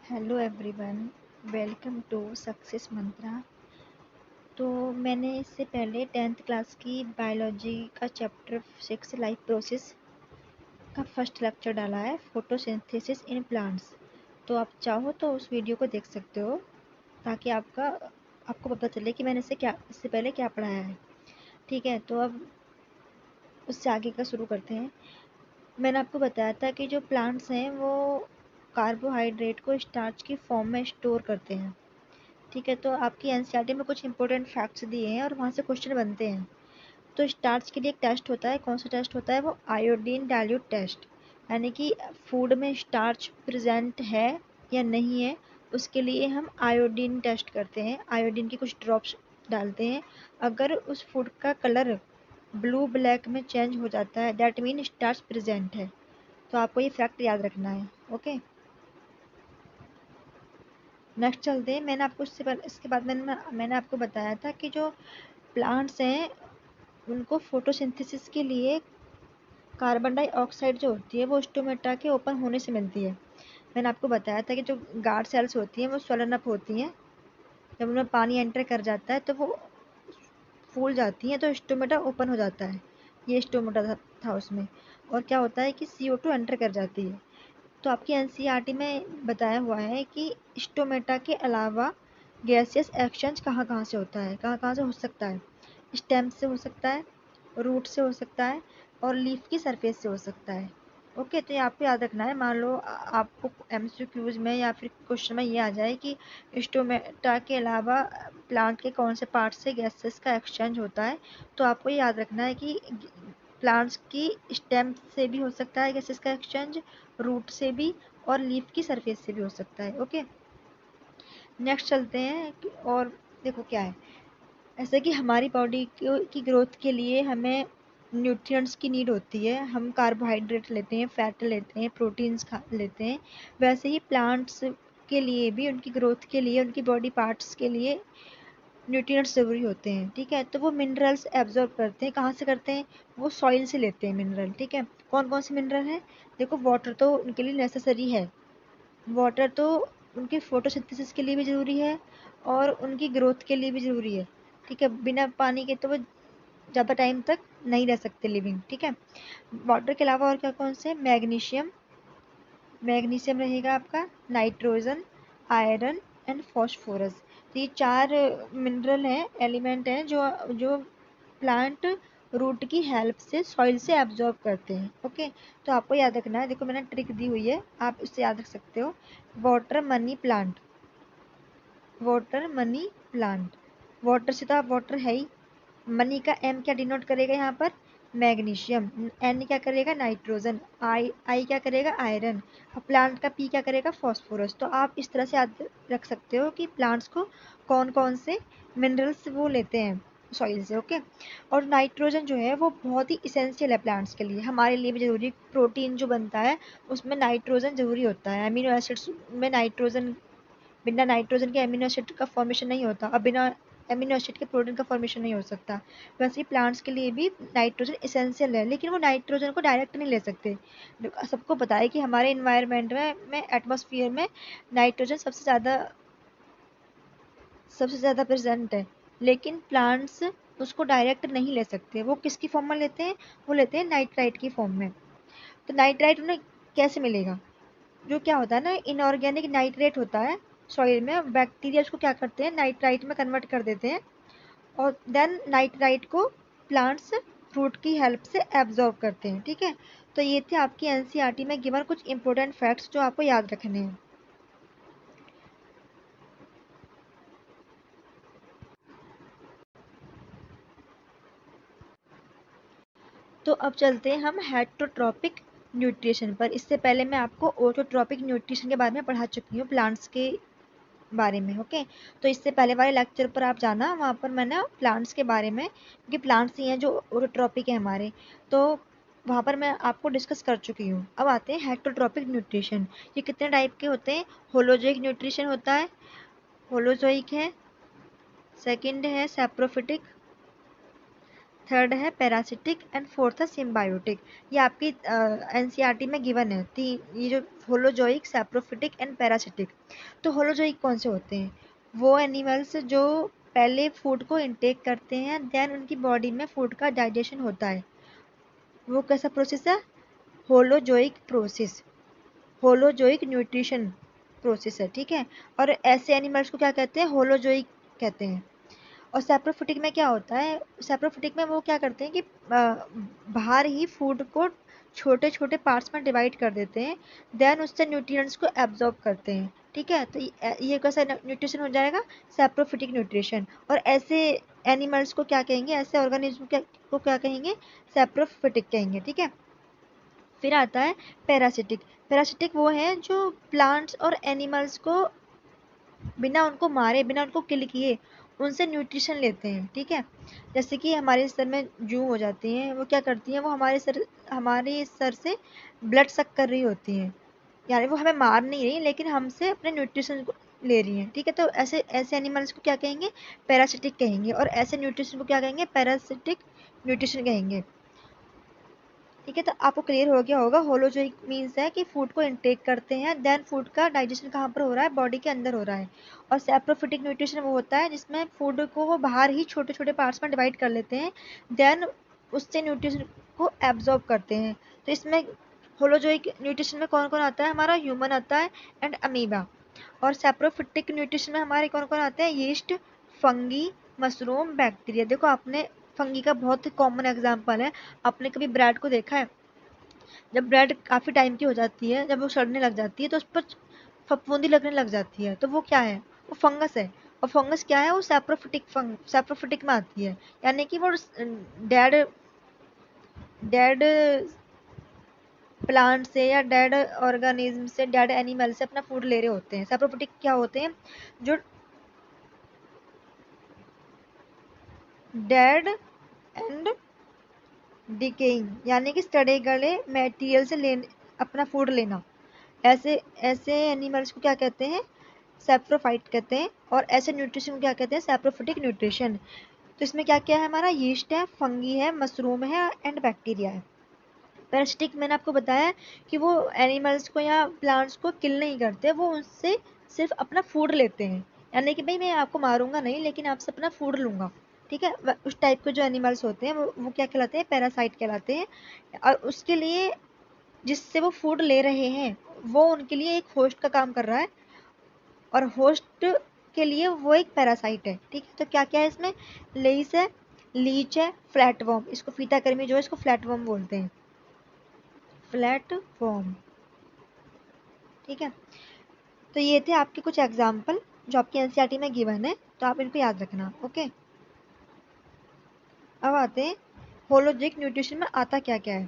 Hello everyone, welcome to success mantra. तो मैंने इससे पहले 10th क्लास की बायोलॉजी का चैप्टर 6 लाइफ प्रोसेस का फर्स्ट लेक्चर डाला है, फोटोसिंथेसिस इन प्लांट्स। तो आप चाहो तो उस वीडियो को देख सकते हो ताकि आपको पता चले कि मैंने इससे पहले क्या पढ़ाया है। ठीक है, तो अब उससे आगे का शुरू करते हैं। मैंने आपको बताया था कि जो प्लांट्स हैं वो कार्बोहाइड्रेट को स्टार्च की फॉर्म में स्टोर करते हैं। ठीक है, तो आपकी एनसीईआरटी में कुछ इंपॉर्टेंट फैक्ट्स दिए हैं और वहाँ से क्वेश्चन बनते हैं। तो स्टार्च के लिए एक टेस्ट होता है, कौन सा टेस्ट होता है? वो आयोडीन डाइल्यूट टेस्ट, यानी कि फूड में स्टार्च प्रेजेंट है या नहीं है, उसके लिए हम आयोडीन टेस्ट करते हैं। आयोडीन के कुछ ड्रॉप्स डालते हैं। अगर उस फूड का कलर ब्लू ब्लैक में चेंज हो जाता है, दैट मीन स्टार्च प्रेजेंट है। तो आपको ये फैक्ट याद रखना है। ओके, नेक्स्ट चलते हैं। इसके बाद मैंने आपको बताया था कि जो प्लांट्स हैं उनको फोटोसिंथेसिस के लिए कार्बन डाइऑक्साइड जो होती है वो स्टोमेटा के ओपन होने से मिलती है। मैंने आपको बताया था कि जो गार्ड सेल्स होती हैं वो स्वलन अप होती हैं, जब उनमें पानी एंटर कर जाता है तो वो फूल जाती हैं, तो स्टोमेटा ओपन हो जाता है। ये स्टोमेटा था उसमें। और क्या होता है कि CO2 एंटर कर जाती है। तो आपकी एनसीईआरटी में बताया हुआ है कि स्टोमेटा के अलावा गैसियस एक्सचेंज कहाँ कहाँ से होता है, कहाँ कहाँ से हो सकता है? स्टेम से हो सकता है, रूट से हो सकता है, और लीफ की सरफेस से हो सकता है। ओके, तो ये आपको याद रखना है। मान लो आपको एमसीक्यूज में या फिर क्वेश्चन में ये आ जाए कि स्टोमेटा के अलावा प्लांट के कौन से पार्ट से गैसेस का एक्सचेंज होता है, तो आपको ये याद रखना है कि प्लांट्स की स्टेम से भी हो सकता है गैसेस का एक्सचेंज, रूट से भी, और लीफ की सरफेस से भी हो सकता है। ओके, नेक्स्ट चलते हैं और देखो क्या है। ऐसे कि हमारी बॉडी की ग्रोथ के लिए हमें न्यूट्रिएंट्स की नीड होती है। हम कार्बोहाइड्रेट लेते हैं, फैट लेते हैं, प्रोटीन्स खा लेते हैं। वैसे ही प्लांट्स के लिए भी, उनकी ग्रोथ के लिए, उनकी बॉडी पार्ट्स के लिए न्यूट्रिएंट्स ज़रूरी होते हैं। ठीक है, तो वो मिनरल्स एब्जॉर्ब करते हैं। कहाँ से करते हैं? वो सॉइल से लेते हैं मिनरल। ठीक है, कौन कौन से मिनरल हैं? देखो, वाटर तो उनके लिए नेसेसरी है। वाटर तो उनकी फोटोसिंथेसिस के लिए भी ज़रूरी है और उनकी ग्रोथ के लिए भी ज़रूरी है। ठीक है, बिना पानी के तो वो ज़्यादा टाइम तक नहीं रह सकते लिविंग। ठीक है, वाटर के अलावा और क्या कौन से? मैग्नीशियम, मैग्नीशियम रहेगा आपका, नाइट्रोजन, आयरन एंड फॉस्फोरस। तो ये 4 मिनरल हैं, एलिमेंट हैं जो जो प्लांट रूट की हेल्प से सॉइल से एब्जॉर्ब करते हैं। ओके, तो आपको याद रखना है। देखो, मैंने ट्रिक दी हुई है, आप उससे याद रख सकते हो। Water money plant, water money plant. Water से तो आप वाटर है ही। मनी का M क्या डिनोट करेगा यहाँ पर? मैग्नीशियम। N क्या करेगा? नाइट्रोजन। आई क्या करेगा? आयरन। और प्लांट का P क्या करेगा? फॉस्फोरस। तो आप इस तरह से याद रख सकते हो कि प्लांट्स को कौन कौन से मिनरल्स वो लेते हैं सॉइल से। ओके, और नाइट्रोजन जो है वो बहुत ही इसेंशियल है प्लांट्स के लिए, हमारे लिए भी जरूरी। प्रोटीन जो बनता है उसमें नाइट्रोजन जरूरी होता है। अमीनो एसिड्स में नाइट्रोजन, बिना नाइट्रोजन के अमीनो एसिड का फॉर्मेशन नहीं होता, और बिना अमीनो एसिड के प्रोटीन का फॉर्मेशन नहीं हो सकता। वैसे ही प्लांट्स के लिए भी नाइट्रोजन इसेंशियल है, लेकिन वो नाइट्रोजन को डायरेक्ट नहीं ले सकते। सबको पता है कि हमारे इन्वायरमेंट में एटमॉस्फेयर में नाइट्रोजन सबसे ज़्यादा प्रेजेंट है, लेकिन प्लांट्स उसको डायरेक्ट नहीं ले सकते। वो किसकी फॉर्म में लेते हैं? वो लेते हैं नाइट्राइट की फॉर्म में। तो नाइट्राइट उन्हें कैसे मिलेगा? जो क्या होता है ना, इनऑर्गेनिक नाइट्रेट होता है सॉइल में, बैक्टीरिया उसको क्या करते हैं? नाइट्राइट में कन्वर्ट कर देते हैं, और देन नाइट्राइट को प्लांट्स रूट की हेल्प से एब्जॉर्ब करते हैं। ठीक है, तो ये थे आपकी एनसीईआरटी में गिवन कुछ इंपॉर्टेंट फैक्ट्स जो आपको याद रखने हैं। तो अब चलते हैं हम हेटरोट्रॉपिक न्यूट्रिशन पर। इससे पहले मैं आपको ऑटोट्रॉपिक न्यूट्रिशन के बारे में पढ़ा चुकी हूँ, प्लांट्स के बारे में। ओके, तो इससे पहले वाले लेक्चर पर आप जाना, वहाँ पर मैंने प्लांट्स के बारे में, क्योंकि प्लांट्स ही हैं जो ऑटोट्रॉपिक है हमारे, तो वहाँ पर मैं आपको डिस्कस कर चुकी हूँ। अब आते हैं हेटरोट्रॉपिक न्यूट्रिशन। ये कितने टाइप के होते हैं? होलोजोइक न्यूट्रिशन होता है, होलोजोइक है, सेकंड है सैप्रोफिटिक, थर्ड है पैरासिटिक एंड फोर्थ है सिम्बायोटिक। ये आपकी एनसीईआरटी में गिवन है। ये जो होलोजोइक, सैप्रोफिटिक एंड पैरासिटिक। तो होलोजोइक कौन से होते हैं? वो एनिमल्स जो पहले फूड को इनटेक करते हैं, देन उनकी बॉडी में फूड का डाइजेशन होता है। वो कैसा प्रोसेस है? Holozoic process, holozoic nutrition process है, ठीक है। और ऐसे एनिमल्स को क्या कहते हैं? होलोजोइक कहते हैं। और सैप्रोफिटिक में क्या होता है? सैप्रोफिटिक में वो क्या करते हैं कि बाहर ही फूड को छोटे छोटे पार्ट्स में डिवाइड कर देते हैं, देन उससे न्यूट्रिएंट्स को एब्जॉर्ब करते हैं, ठीक है। तो ये कैसा न्यूट्रिशन हो जाएगा? Saprophytic nutrition. और ऐसे एनिमल्स को क्या कहेंगे? ऐसे ऑर्गेनिज्म को क्या कहेंगे? सैप्रोफिटिक कहेंगे, ठीक है। फिर आता है पैरासिटिक। पैरासिटिक वो है जो प्लांट्स और एनिमल्स को बिना उनको मारे, बिना उनको किल किए उनसे न्यूट्रिशन लेते हैं, ठीक है। जैसे कि हमारे सर में जू हो जाती हैं, वो क्या करती हैं? वो हमारे सर से ब्लड सक कर रही होती हैं, यानी वो हमें मार नहीं रही लेकिन हमसे अपने न्यूट्रिशन को ले रही हैं, ठीक है। तो ऐसे ऐसे एनिमल्स को क्या कहेंगे? पैरासिटिक कहेंगे। और ऐसे न्यूट्रिशन को क्या कहेंगे? पैरासिटिक न्यूट्रिशन कहेंगे, ठीक है। तो आपको क्लियर हो गया होगा। होलोजोइक मीन्स है कि फूड को इनटेक करते हैं, देन फूड का डाइजेशन कहाँ पर हो रहा है? बॉडी के अंदर हो रहा है। और सैप्रोफिटिक न्यूट्रिशन वो होता है जिसमें फूड को वो बाहर ही छोटे छोटे पार्ट्स में डिवाइड कर लेते हैं, देन उससे न्यूट्रिशन को एब्जॉर्ब करते हैं। तो इसमें होलोजोइक न्यूट्रिशन में कौन कौन आता है? हमारा ह्यूमन आता है एंड अमीबा। और सैप्रोफिटिक न्यूट्रिशन में हमारे कौन कौन आते हैं? Yeast, fungi, mushroom, bacteria. देखो आपने फंगी का बहुत कॉमन एग्जाम्पल है। आपने कभी ब्रेड को देखा है? जब ब्रेड काफ़ी टाइम की हो जाती है, जब वो सड़ने लग जाती है तो उस पर फफूंदी लगने लग जाती है, तो वो क्या है? वो फंगस है। और फंगस क्या है? वो सैप्रोफिटिक में आती है, यानी कि वो डेड डेड प्लांट से या डेड ऑर्गेनिज्म से, डेड एनिमल से अपना फूड ले रहे होते हैं। सैप्रोफिटिक क्या होते हैं? जो डेड एंड डिकेइंग, यानी कि सड़े गले मटेरियल से अपना फूड लेना। ऐसे ऐसे एनिमल्स को क्या कहते हैं? सैप्रोफाइट कहते हैं। और ऐसे न्यूट्रिशन को क्या कहते हैं? Saprophytic nutrition. तो इसमें क्या क्या है? हमारा यीस्ट है, फंगी है, मशरूम है एंड बैक्टीरिया है। पैरासिटिक मैंने आपको बताया कि वो एनिमल्स को या प्लांट्स को किल नहीं करते, वो उनसे सिर्फ अपना फूड लेते हैं, यानी कि भाई मैं आपको मारूंगा नहीं लेकिन आपसे अपना फूड लूंगा, ठीक है। उस टाइप के जो एनिमल्स होते हैं वो क्या कहलाते हैं? पैरासाइट कहलाते हैं। और उसके लिए जिससे वो फूड ले रहे हैं वो उनके लिए एक होस्ट का काम कर रहा है, और होस्ट के लिए वो एक पैरासाइट है, ठीक है। तो क्या क्या है इसमें? लेइस है, लीच है, फ्लैटवर्म, इसको फीताकृमि जो है इसको फ्लैटवर्म बोलते हैं, फ्लैटवर्म, ठीक है। तो ये थे आपके कुछ एग्जाम्पल जो आपकी एनसीईआरटी में गिवन है, तो आप इनको याद रखना, ओके। अब आते हैं होलोजिक न्यूट्रिशन में आता क्या क्या है।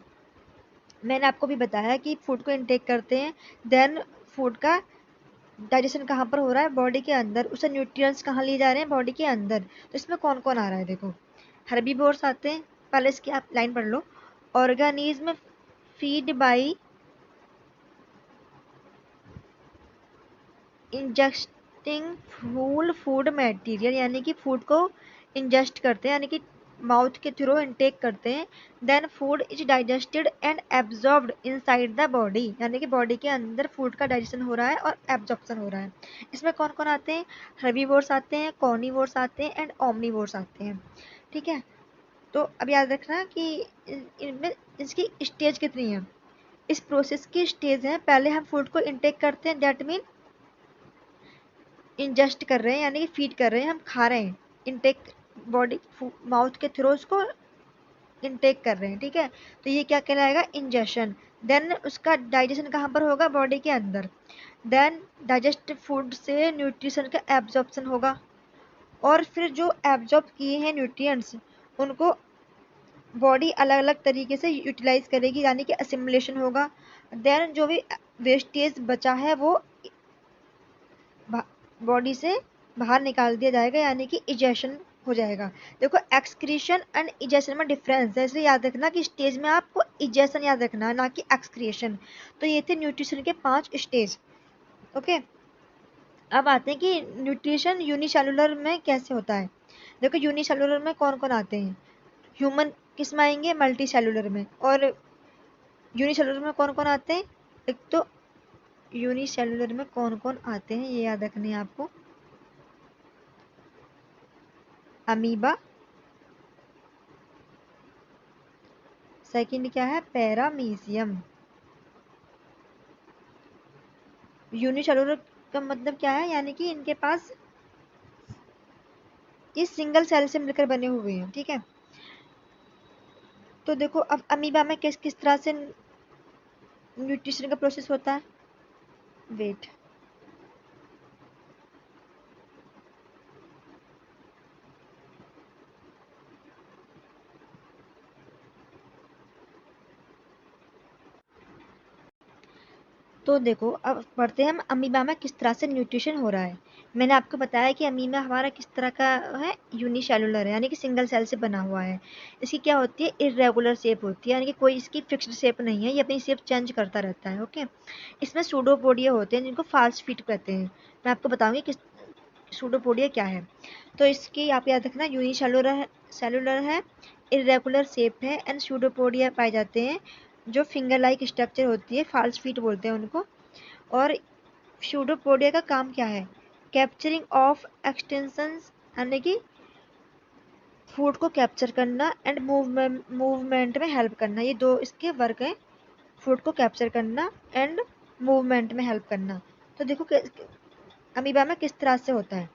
मैंने आपको भी बताया कि फूड को इनटेक करते हैं, देन फूड का डाइजेशन कहाँ पर हो रहा है? बॉडी के अंदर। उसे न्यूट्रिएंट्स कहाँ लिए जा रहे हैं? बॉडी के अंदर। तो इसमें कौन कौन आ रहा है? देखो हर्बीवोर्स आते हैं, पहले इसकी आप लाइन पढ़ लो। Organism feed by ingesting full food material, यानी कि फूड को इंजेस्ट करते हैं, यानी कि माउथ के थ्रू इनटेक करते हैं। Then food is digested and absorbed inside the body, यानी कि बॉडी के अंदर फूड का डाइजेशन हो रहा है और एब्जॉर्प्शन हो रहा है। इसमें कौन कौन आते हैं? हर्बीवोर्स आते हैं, कॉर्निवोर्स आते हैं एंड ओमनीवोर्स आते हैं, ठीक है। तो अब याद रखना कि इनमें इसकी स्टेज कितनी है। इस प्रोसेस की स्टेज है, पहले हम फूड को इनटेक करते हैं, दैट मीन इंजेस्ट कर रहे हैं, यानी कि फीड कर रहे हैं, हम खा रहे हैं। इनटेक बॉडी माउथ के थ्रू उसको इनटेक कर रहे हैं, ठीक है। तो ये क्या कहलाएगा? इंजेशन। देन उसका डाइजेशन कहाँ पर होगा? बॉडी के अंदर। देन डाइजेस्ट फूड से न्यूट्रिशन का एब्जॉर्प्शन होगा, और फिर जो एब्जॉर्ब किए हैं न्यूट्रिएंट्स उनको बॉडी अलग अलग तरीके से यूटिलाइज करेगी, यानी कि असिमुलेशन होगा। देन जो भी वेस्टेज बचा है वो बॉडी से बाहर निकाल दिया जाएगा, यानी कि इजेशन हो जाएगा। देखो एक्सक्रीशन एंड इजेशन में डिफरेंस है, इसलिए याद रखना कि स्टेज में आपको इजेशन याद रखना है, ना कि एक्सक्रिएशन। तो ये थे न्यूट्रिशन के 5 स्टेज, ओके। अब आते हैं कि न्यूट्रिशन यूनिसेलुलर में कैसे होता है। देखो यूनिसेलुलर में कौन कौन आते हैं? ह्यूमन किस में आएंगे, मल्टी सेलुलर में। और यूनिसेलुलर में कौन कौन आते हैं, एक तो यूनिसेलुलर में कौन कौन आते हैं ये याद रखने हैं आपको, अमीबा, सेकंड क्या है, पैरामीशियम। यूनिसेलुलर का मतलब क्या है, यानी कि इनके पास ये सिंगल सेल से मिलकर बने हुए हैं, ठीक है। तो देखो अब अमीबा में किस किस तरह से न्यूट्रिशन का प्रोसेस होता है, वेट, तो देखो अब पढ़ते हैं हम अमीबा में किस तरह से न्यूट्रिशन हो रहा है। मैंने आपको बताया कि अमीबा हमारा किस तरह का है, यूनिसेलुलर है, यानी कि सिंगल सेल से बना हुआ है। इसकी क्या होती है, इरेगुलर शेप होती है, यानी कि कोई इसकी फिक्स्ड शेप नहीं है, ये अपनी शेप चेंज करता रहता है। ओके, इसमें सूडोपोडिया होते हैं जिनको फास्ट फीट कहते हैं। मैं आपको बताऊंगी किस सूडोपोडिया क्या है। तो इसकी आप याद रखना, यूनिसेलुलर सेलुलर है, इरेगुलर शेप है, एंड सूडोपोडिया पाए जाते हैं जो फिंगर लाइक स्ट्रक्चर होती है, फाल्स फीट बोलते हैं उनको। और सूडोपोडिया का काम क्या है, कैप्चरिंग ऑफ एक्सटेंशंस, यानी कि फूड को कैप्चर करना, एंड मूवमेंट में हेल्प करना। ये दो इसके वर्क हैं, फूड को कैप्चर करना एंड मूवमेंट में हेल्प करना। तो देखो अमीबा में किस तरह से होता है,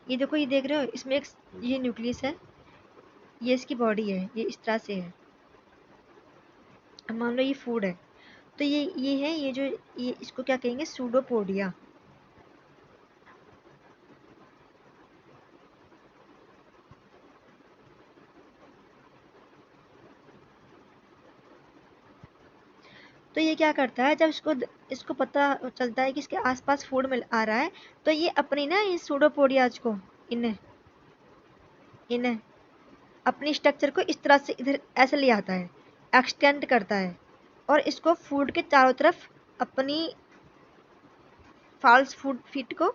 ये देखो, ये देख रहे हो, इसमें एक ये न्यूक्लियस है, ये इसकी बॉडी है, ये इस तरह से है। अब मान लो ये फूड है, तो ये है, ये जो ये इसको क्या कहेंगे, सूडोपोडिया। तो ये क्या करता है, जब इसको इसको पता चलता है कि इसके आसपास फूड मिल आ रहा है, तो ये अपनी ना इस सूडोपोडियाज को, इन्हें इन्हें अपनी स्ट्रक्चर को इस तरह से इधर ऐसे ले आता है, एक्सटेंड करता है, और इसको फूड के चारों तरफ अपनी फॉल्स फूड फीट को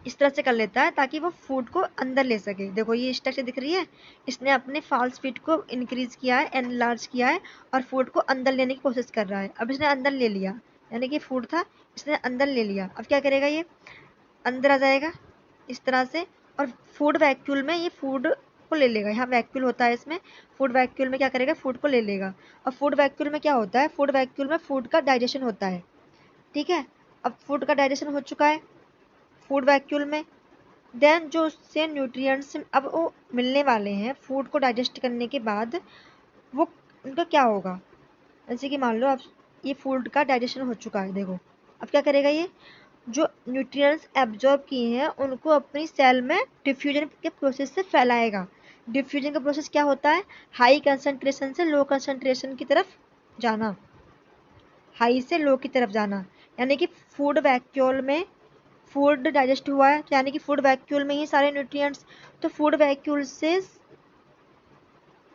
इस तरह से कर लेता है ताकि वो फूड को अंदर ले सके। देखो ये स्ट्रक्चर दिख रही है, इसने अपने फॉल्स फीट को इंक्रीज किया है, एनलार्ज किया है, और फूड को अंदर लेने की कोशिश कर रहा है। अब इसने अंदर ले लिया, यानी कि फूड था, इसने अंदर ले लिया। अब क्या करेगा, ये अंदर आ जाएगा इस तरह से, और फूड वैक्यूल में ये फूड को ले लेगा। यहाँ वैक्यूल होता है इसमें, फूड वैक्यूल में क्या करेगा, फूड को ले लेगा। और फूड वैक्यूल में क्या होता है, फूड वैक्यूल में फूड का डाइजेशन होता है, ठीक है। अब फूड का डाइजेशन हो चुका है फूड वैक्यूल में, देन जो उससे न्यूट्रिएंट्स अब वो मिलने वाले हैं फूड को डाइजेस्ट करने के बाद, वो उनका क्या होगा, जैसे कि मान लो अब ये फूड का डाइजेशन हो चुका है, देखो अब क्या करेगा, ये जो न्यूट्रिएंट्स एब्जॉर्ब किए हैं उनको अपनी सेल में डिफ्यूजन के प्रोसेस से फैलाएगा। डिफ्यूजन का प्रोसेस क्या होता है, हाई कंसंट्रेशन से लो कंसंट्रेशन की तरफ जाना, हाई से लो की तरफ जाना। यानी कि फूड वैक्यूल में फूड डाइजेस्ट हुआ है, यानी कि फूड वैक्यूल में ही सारे न्यूट्रिएंट्स, तो फूड वैक्यूल से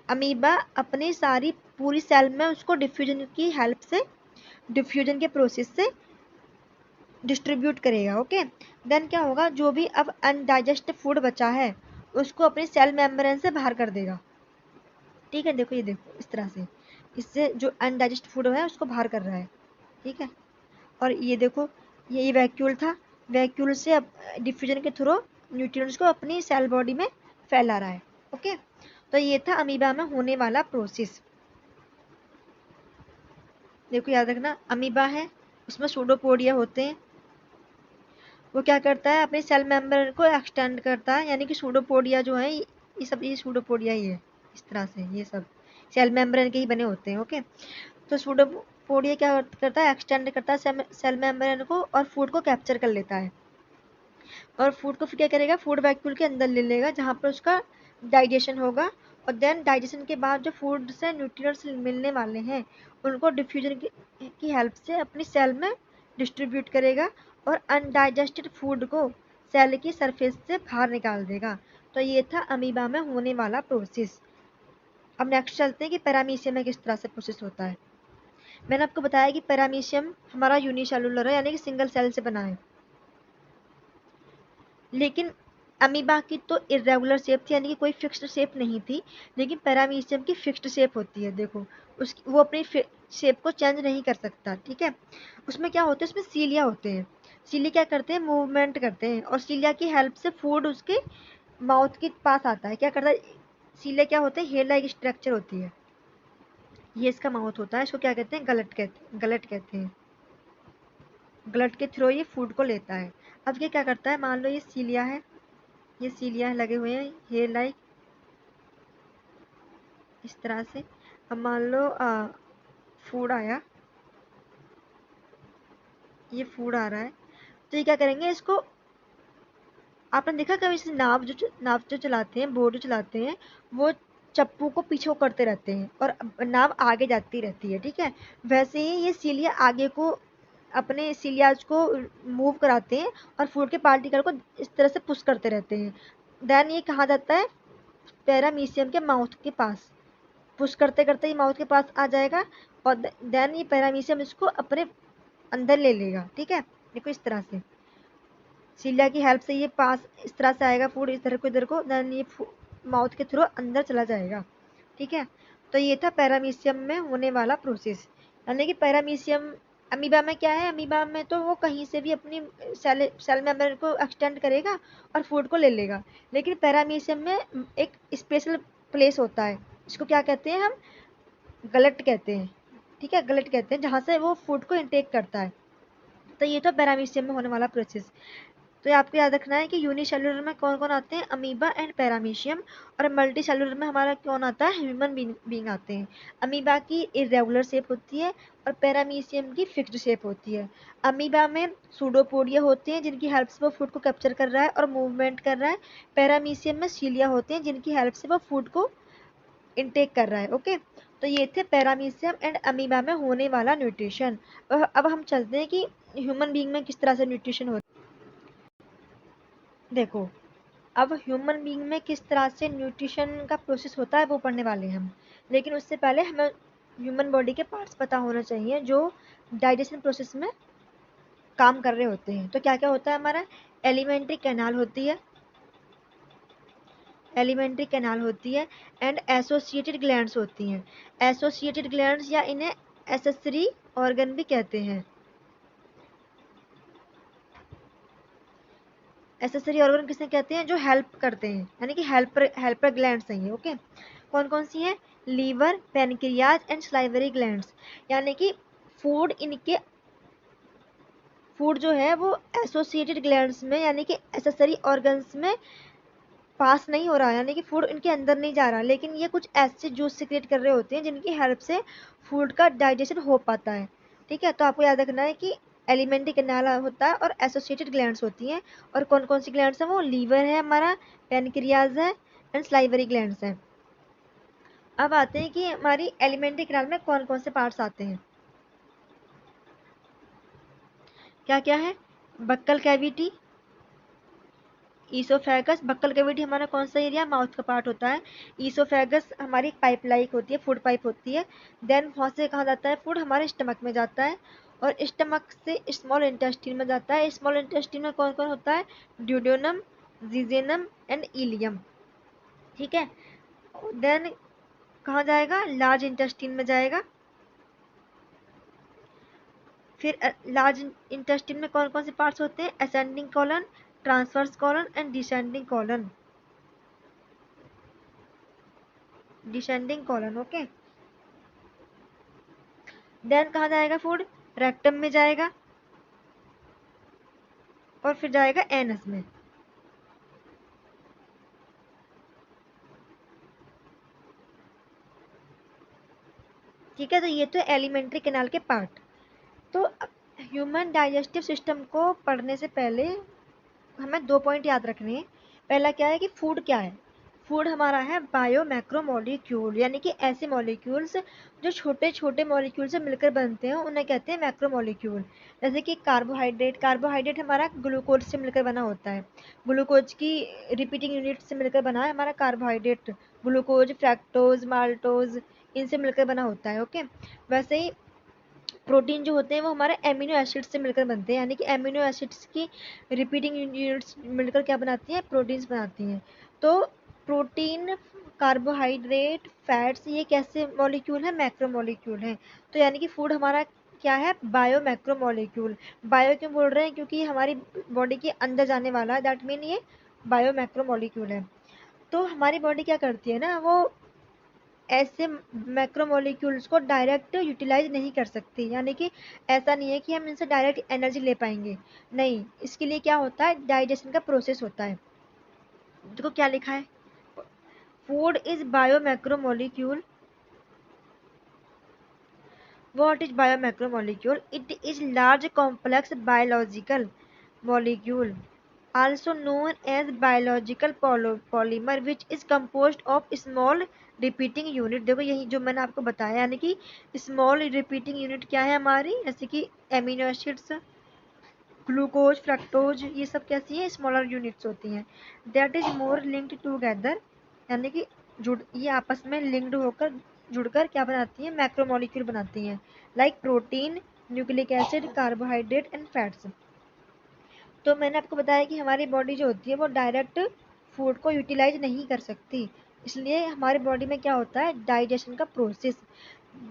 अमीबा अपनी सारी पूरी सेल में उसको डिफ्यूजन की हेल्प से, डिफ्यूजन के प्रोसेस से डिस्ट्रीब्यूट करेगा। ओके, देन क्या होगा, जो भी अब अनडाइजेस्ट फूड बचा है उसको अपनी सेल मेम्ब्रेन से बाहर कर देगा, ठीक है। देखो ये देखो इस तरह से, इससे जो अनडाइजेस्ट फूड है उसको बाहर कर रहा है, ठीक है। और ये देखो, ये वैक्यूल था, वैक्यूल से अब डिफ्यूजन के थ्रू न्यूट्रिएंट्स को अपनी सेल बॉडी में फैला रहा है। ओके, तो ये था अमीबा में होने वाला प्रोसेस। देखो याद रखना, अमीबा है उसमें सूडोपोडिया होते हैं, वो क्या करता है, अपने सेल मेम्बर को एक्सटेंड करता है, यानी कि सूडोपोडिया जो है ये सब, ये सूडोपोडिया ही है, इस तरह से ये सब सेल मेम्ब्रेन के ही बने होते हैं। ओके, तो सूडोपोडिया क्या करता है, एक्सटेंड करता है सेल मेम्ब्रेन को, और फूड को कैप्चर कर लेता है, और फूड को फिर क्या करेगा, फूड वैक्यूल के अंदर ले लेगा जहाँ पर उसका डाइजेशन होगा। और देन डाइजेशन के बाद जो फूड से न्यूट्रिएंट्स मिलने वाले हैं उनको डिफ्यूजन की हेल्प से अपनी सेल में डिस्ट्रीब्यूट करेगा, और अनडाइजेस्टेड फूड को सेल की सरफेस से बाहर निकाल देगा। तो ये था अमीबा में होने वाला प्रोसेस। अब नेक्स्ट चलते हैं कि पैरामीशियम में किस तरह से प्रोसेस होता है। मैंने आपको बताया कि पैरामीशियम हमारा यूनिसेलुलर है, यानी कि सिंगल सेल से बना है। लेकिन अमीबा की तो इरेगुलर शेप थी, यानी कि कोई फिक्स्ड शेप नहीं थी, लेकिन पैरामीशियम की फिक्स्ड शेप होती है। देखो उसकी वो अपनी शेप को चेंज नहीं कर सकता, ठीक है। उसमें क्या होता है, उसमें सीलिया होते हैं। सीलिया क्या करते हैं, मूवमेंट करते हैं, और सीलिया की हेल्प से फूड उसके माउथ के पास आता है। क्या करता है सीलिया, क्या होता है, हेयर लाइक स्ट्रक्चर होती है, ये इसका माउथ होता है। इसको क्या कहते हैं, गलट कहते हैं। गलट के थ्रू ये फूड को लेता है। अब ये क्या करता है, मान लो ये सीलिया है, ये सीलिया लगे हुए हैं हेयर लाइक इस तरह से। अब मान लो फूड आया, ये फूड आ रहा है, तो ये क्या करेंगे, इसको आपने देखा कभी इसे नाव जो चलाते हैं, बोट जो चलाते हैं, वो चप्पू को पीछे करते रहते हैं और नाव आगे जाती रहती है, ठीक है। वैसे ही ये सीलिया आगे को अपने सीलियाज को मूव कराते हैं और फूड के पार्टिकल को इस तरह से पुश करते रहते हैं। देन ये कहाँ जाता है, पैरामीशियम के माउथ के पास। पुश करते करते ये माउथ के पास आ जाएगा और देन ये पैरामीशियम इसको अपने अंदर ले लेगा, ठीक है। देखो इस तरह से सीलिया की हेल्प से ये पास इस तरह से आएगा फूड, इधर को देन ये माउथ के थ्रू अंदर चला जाएगा, ठीक है। तो ये था पैरामीशियम में होने वाला प्रोसेस। यानी कि पैरामीशियम अमीबा में क्या है, अमीबा में तो वो कहीं से भी अपनी सेल मेम्ब्रेन को एक्सटेंड करेगा और फूड को ले लेगा। लेकिन पैरामीशियम में एक स्पेशल प्लेस होता है, इसको क्या कहते हैं हम, गलट कहते हैं, ठीक है, गलट कहते हैं, जहाँ से वो फूड को इनटेक करता है। तो ये तो पैरामीशियम में होने वाला प्रोसेस। तो ये आपको याद रखना है कि यूनिसेलुलर में कौन कौन आते हैं, अमीबा एंड पैरामीशियम, और मल्टी सेलुलर में हमारा कौन आता है, ह्यूमन बींग आते हैं। अमीबा की इरेगुलर शेप होती है और पैरामीशियम की फिक्स्ड शेप होती है। अमीबा में सूडोपोडिया होते हैं जिनकी हेल्प से वो फूड को कैप्चर कर रहा है और मूवमेंट कर रहा है। पैरामीशियम में सीलिया होते हैं जिनकी हेल्प से वो फूड को इनटेक कर रहा है, ओके। तो ये थे पैरामीशियम एंड अमीबा में होने वाला न्यूट्रिशन। अब हम चलते हैं कि ह्यूमन बींग में किस तरह से न्यूट्रिशन होता है। देखो अब ह्यूमन बीइंग में किस तरह से न्यूट्रिशन का प्रोसेस होता है वो पढ़ने वाले हैं हम। लेकिन उससे पहले हमें ह्यूमन बॉडी के पार्ट्स पता होना चाहिए जो डाइजेशन प्रोसेस में काम कर रहे होते हैं। तो क्या क्या होता है हमारा, एलिमेंट्री कैनाल होती है, एलिमेंट्री कैनाल होती है एंड एसोसिएटेड ग्लैंड्स होती हैं। एसोसिएटेड ग्लैंड्स या इन्हें एसेसरी ऑर्गन भी कहते हैं। एसेसरी ऑर्गन किसे कहते हैं, जो हेल्प करते हैं, यानी कि हेल्पर ग्लैंड्स हैं ये, ओके। कौन कौन सी हैं, liver, pancreas and salivary glands. यानी कि फूड इनके फूड जो है वो एसोसिएटेड ग्लैंड्स में यानी कि एसेसरी ऑर्गन्स में पास नहीं हो रहा, यानी कि फूड इनके अंदर नहीं जा रहा, लेकिन ये कुछ ऐसे जूस सिक्रेट कर रहे होते हैं जिनकी हेल्प से फूड का डाइजेशन हो पाता है, ठीक है। तो आपको याद रखना है कि एलिमेंट्री कैनाल होता है और एसोसिएटेड ग्लैंड्स होती हैं। और कौन कौन सी ग्लैंड्स हैं, वो लीवर है हमारा, पेनक्रियाज है एंड सलाइवरी ग्लैंड्स हैं। अब आते हैं कि हमारी एलिमेंट्री कैनाल में कौन कौन से पार्ट्स आते हैं। क्या क्या है, buccal cavity, oesophagus. Buccal cavity हमारा कौन सा एरिया, माउथ का पार्ट होता है। ईसोफेगस हमारी पाइप लाइक होती है, फूड पाइप होती है। देन वहाँ से कहाँ जाता है, फूड हमारे स्टमक में जाता है और स्टमक से स्मॉल इंटेस्टाइन में जाता है। स्मॉल इंटेस्टाइन में कौन कौन होता है, ड्यूडेनम, जीजेनम एंड इलियम, ठीक है। देन कहाँ जाएगा, लार्ज इंटेस्टाइन में जाएगा। फिर लार्ज इंटेस्टाइन में कौन कौन से पार्ट्स होते हैं, ascending colon, transverse colon and descending colon, descending colon, okay. Then कहाँ जाएगा फूड, रेक्टम में जाएगा और फिर जाएगा एनस में। ठीक है, तो ये तो एलिमेंट्री कैनाल के पार्ट। तो ह्यूमन डाइजेस्टिव सिस्टम को पढ़ने से पहले हमें दो पॉइंट याद रखने हैं। पहला क्या है कि फूड क्या है, फूड हमारा है बायो मैक्रो मॉलिक्यूल, यानी कि ऐसे मॉलिक्यूल्स जो छोटे छोटे मॉलिक्यूल से मिलकर बनते हैं उन्हें कहते हैं मैक्रो मॉलिक्यूल। जैसे कि कार्बोहाइड्रेट, कार्बोहाइड्रेट हमारा ग्लूकोज से मिलकर बना होता है, ग्लूकोज की रिपीटिंग यूनिट से मिलकर बना है हमारा कार्बोहाइड्रेट। ग्लूकोज, फ्रैक्टोज, माल्टोज, इनसे मिलकर बना होता है, ओके। वैसे ही प्रोटीन जो होते हैं वो हमारे एमिनो एसिड से मिलकर बनते हैं, यानी कि एमिनो एसिड्स की रिपीटिंग यूनिट्स मिलकर क्या बनाती हैं, प्रोटीन्स बनाती हैं। तो प्रोटीन, कार्बोहाइड्रेट, फैट्स, ये कैसे मॉलिक्यूल है, मैक्रो मॉलिक्यूल है। तो यानी कि फूड हमारा क्या है, बायो मैक्रो मॉलिक्यूल। बायो क्यों बोल रहे हैं, क्योंकि हमारी बॉडी के अंदर जाने वाला है, दैट मीन ये बायो मैक्रो मॉलिक्यूल है। तो हमारी बॉडी क्या करती है ना, वो ऐसे मैक्रोमोलिक्यूल्स को डायरेक्ट यूटिलाइज नहीं कर सकती, यानी कि ऐसा नहीं है कि हम इनसे डायरेक्ट एनर्जी ले पाएंगे, नहीं। इसके लिए क्या होता है, डाइजेशन का प्रोसेस होता है। देखो क्या लिखा है, food is bio macromolecule. What is biomacromolecule? It is large complex biological molecule, also known as biological polymer, which is composed of small repeating unit। देखो यही जो मैंने आपको बताया, यानी कि स्मॉल रिपीटिंग यूनिट क्या है हमारी, जैसे कि एमिनो एसिड्स, ग्लूकोज, फ्रक्टोज, ये सब कैसी है, स्मॉलर यूनिट्स होती हैं। That is more linked together, यानी कि जुड़, ये आपस में लिंक्ड होकर, जुड़कर क्या बनाती हैं, मैक्रोमोलिक्यूल बनाती हैं, like protein, nucleic acid, carbohydrate and fats. तो मैंने आपको बताया कि हमारी बॉडी जो होती है वो डायरेक्ट फूड को यूटिलाइज नहीं कर सकती, इसलिए हमारी बॉडी में क्या होता है, डाइजेशन का प्रोसेस।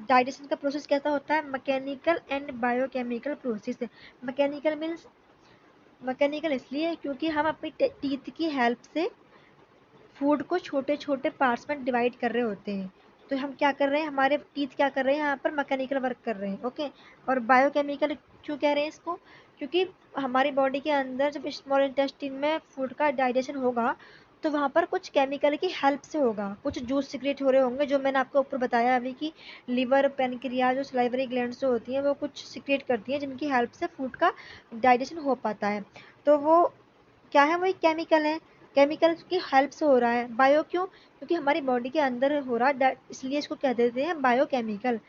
डाइजेशन का प्रोसेस कैसा होता है, mechanical and biochemical process. Mechanical means, mechanical इसलिए क्योंकि हम अपनी टीथ की हेल्प से फूड को छोटे छोटे पार्ट्स में डिवाइड कर रहे होते हैं। तो हम क्या कर रहे हैं, हमारे टीथ क्या कर रहे हैं, यहाँ पर मैकेनिकल वर्क कर रहे हैं, ओके। और बायोकेमिकल क्यों कह रहे हैं इसको, क्योंकि हमारी बॉडी के अंदर जब स्मॉल इंटेस्टाइन में फूड का डाइजेशन होगा तो वहाँ पर कुछ केमिकल की हेल्प से होगा, कुछ जूस सिक्रेट हो रहे होंगे, जो मैंने आपको ऊपर बताया अभी कि लीवर, पेनक्रियाज, जो सलाइवरी ग्लैंड्स जो होती हैं वो कुछ सिक्रेट करती हैं, जिनकी हेल्प से फूड का डाइजेशन हो पाता है। तो वो क्या है, वही केमिकल है, केमिकल की हेल्प से हो रहा है। बायो क्यों, क्योंकि हमारी बॉडी के अंदर हो रहा है, इसलिए इसको कह देते हैं बायोकेमिकल।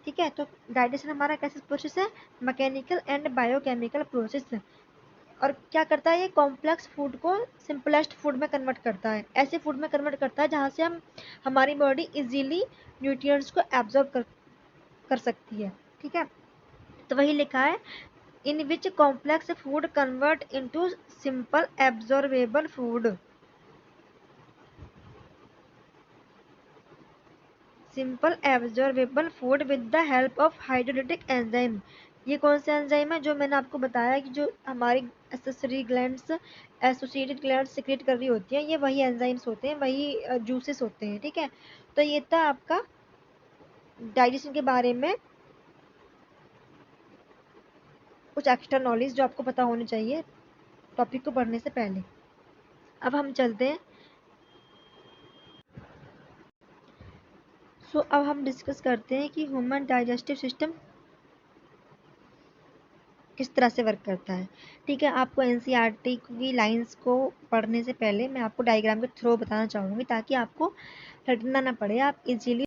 ठीक है, तो डाइजेशन हमारा कैसे प्रोसेस है, मैकेनिकल एंड बायोकेमिकल प्रोसेस। और क्या करता है, ये कॉम्प्लेक्स फूड को सिंपलेस्ट फूड में कन्वर्ट करता है, ऐसे फूड में कन्वर्ट करता है जहाँ से हम, हमारी बॉडी इजीली न्यूट्रिएंट्स को एब्जॉर्ब कर सकती है। ठीक है, तो वही लिखा है, in which complex food convert into simple absorbable food। Simple absorbable food with the help of hydrolytic enzyme. ये कौन से एंजाइम है, जो मैंने आपको बताया कि जो हमारी accessory glands, associated glands secrete कर रही होती हैं, ये वही एंजाइम्स होते हैं, वही जूसेस होते हैं। ठीक है, तो ये था आपका डाइजेशन के बारे में कुछ एक्स्ट्रा नॉलेज जो आपको पता होनी चाहिए टॉपिक को पढ़ने से पहले। अब हम चलते हैं, अब हम डिस्कस करते हैं कि ह्यूमन डाइजेस्टिव सिस्टम किस तरह से वर्क करता है। ठीक है, आपको एनसीईआरटी की लाइंस को पढ़ने से पहले मैं आपको डायग्राम के थ्रू बताना चाहूँगी, ताकि आपको रटना ना पड़े, आप इजीली